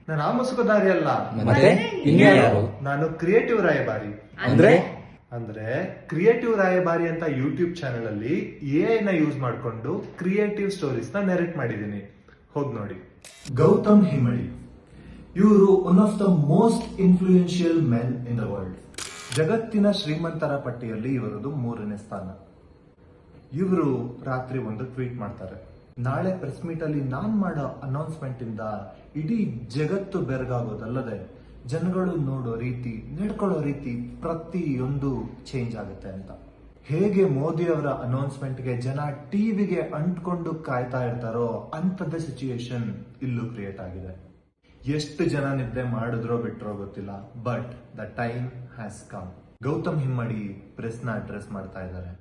ನಾನು ಆ ಮುಸುಕುದಾರಿ ಅಲ್ಲ, ಮತ್ತೆ ಇನ್ಯಾರು? ನಾನು ಕ್ರಿಯೇಟಿವ್ ರಾಯಭಾರಿ. ಅಂದ್ರೆ ಕ್ರಿಯೇಟಿವ್ ರಾಯಭಾರಿ ಅಂತ ಯೂಟ್ಯೂಬ್ ಚಾನೆಲ್ ಅಲ್ಲಿ ಎಐ ನ ಯೂಸ್ ಮಾಡ್ಕೊಂಡು ಕ್ರಿಯೇಟಿವ್ ಸ್ಟೋರೀಸ್ ನ ನೆರೇಟ್ ಮಾಡಿದೀನಿ, ಹೋಗ್ ನೋಡಿ. ಗೌತಮ್ ಹಿಮಳಿ, ಇವರು one of the most influential men in the world. ಜಗತ್ತಿನ ಶ್ರೀಮಂತರ ಪಟ್ಟಿಯಲ್ಲಿ ಇವರದು 3ನೇ ಸ್ಥಾನ. ಇವರು ರಾತ್ರಿ ಒಂದು ಟ್ವೀಟ್ ಮಾಡ್ತಾರೆ, ನಾಳೆ ಪ್ರೆಸ್ ಮೀಟ್ ಅಲ್ಲಿ ನಾನ್ ಮಾಡೋ ಅನೌನ್ಸ್ಮೆಂಟ್ ಇಂದ ಇಡೀ ಜಗತ್ತು ಬೆರಗಾಗೋದಲ್ಲದೆ ಜನಗಳು ನೋಡೋ ರೀತಿ, ನಡ್ಕೊಳ್ಳೋ ರೀತಿ ಪ್ರತಿಯೊಂದು ಚೇಂಜ್ ಆಗುತ್ತೆ ಅಂತ. ಹೇಗೆ ಮೋದಿ ಅವರ ಅನೌನ್ಸ್ಮೆಂಟ್ ಗೆ ಜನ ಟಿವಿಗೆ ಅಂಟ್ಕೊಂಡು ಕಾಯ್ತಾ ಇರ್ತಾರೋ ಅಂತದ ಸಿಚುಯೇಷನ್ ಇಲ್ಲೂ ಕ್ರಿಯೇಟ್ ಆಗಿದೆ. ಎಷ್ಟು ಜನ ನಿದ್ದೆ ಮಾಡಿದ್ರೋ ಬಿಟ್ರೋ ಗೊತ್ತಿಲ್ಲ, but the time has come. Gautam Himmadi press ನ ಅಡ್ರೆಸ್ ಮಾಡ್ತಾ ಇದ್ದಾರೆ.